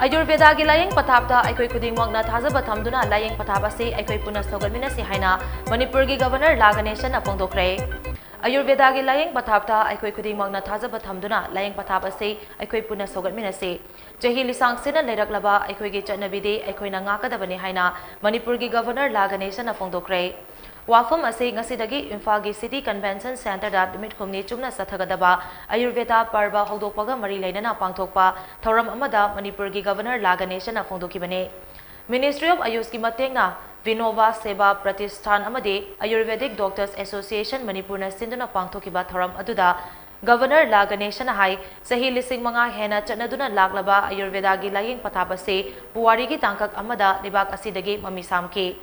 Ayurveda gi layeng pathapta eikhoi khudingmakna thajaba thamduna layeng pathap ase eikhoi punna shougatminnasi haina Manipur gi Governor La Ganesan phongdokkhre. Ayurveda gi layeng pathapta eikhoi khudingmakna thajaba thamduna layeng pathap ase eikhoi punna shougatminnasi. Chahi lisang sina leiraklaba eikhoi gi chatnabide eikhoina ngakadabani haina Manipur gi Governor La Ganesan phongdokkhre. Wafam ase ngasidagi Imphal gi City Convention Center da numit khumni chumna sathagadaba Ayurveda parba hogdokpaga mari leinana pangthokpa thoram amada Manipur gi Governor La Ganesan phongdokibane. Ministry of Ayush ki matengna Vinova Seva Pratishthan amade Ayurvedic Doctors Association Manipur na sinduna pangthokiba thoram aduda Governor La Ganesan hai sahi lising manga hena chatnaduna laklaba Ayurveda gi layeng pathap ase puwari gi tangkak amada libak asidagi mami samke.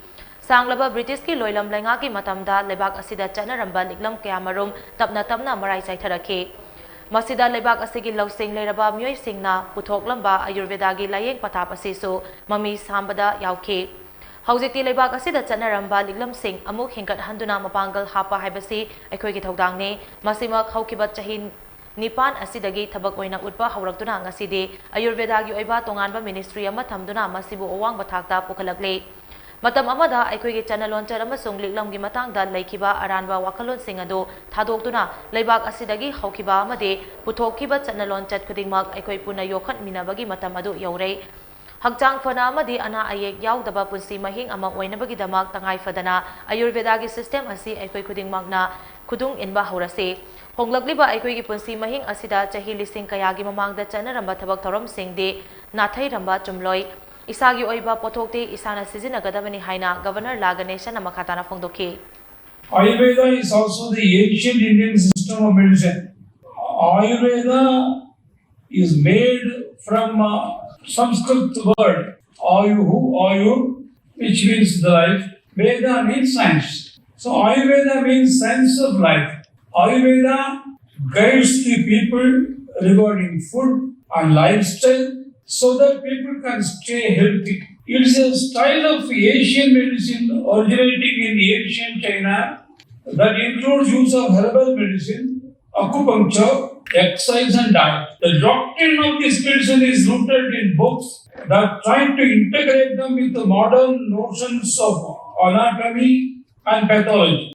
Sanglaba British ki loilam lenga ki matamda lebak asida chanaramba liklam kayamarum tapna marai saitharake. Masida lebak asigi lausing leiraba miyoi singna puthoklamaba Ayurveda gi layeng pathap asesu mami sambada yauke. Haujikti lebak asida chanaramba liklam sing amuk hingkat handuna mapangal hapa haibasi eikhoi gi thodangne masimak haukibat chahin Nipan asidagi thabak oina utpa haurakduna ngaside Ayurveda gi oiba tonganba ministry ama thamduna masibu owang bathakta pukhalakle. Matam amada eikhoi gi channel launcher amasung liklam gi matangda laikhiba aranba wakalon singado thadokduna leibak asidagi haukiba amade puthokkiba channel launcher khudingmak eikhoi puna yokhat minabagi matam adu yaure. Hakchang fana amadi ana ayek yaudaba punsi mahing ama oinabagi damak tangai fadana Ayurveda gi system asi eikhoi khudingmakna khudung inba haurase. Honglakliba eikhoi gi punsi mahing asida chahi lising kaya gi mamangda chanaramba thabak thoram singde nathai ramba chumloi. Isagi oiba pothokte isana sijinagadabani haina Governor La Ganesan makhatana phongdokhi. Ayurveda is also the ancient Indian system of medicine. Ayurveda is made from Sanskrit word Ayur, which means the life. Veda means science. So Ayurveda means science of life. Ayurveda guides the people regarding food and lifestyle, so that people can stay healthy. It is a style of Asian medicine originating in ancient China that includes use of herbal medicine, acupuncture, exercise and diet. The doctrine of this medicine is rooted in books that try to integrate them with the modern notions of anatomy and pathology.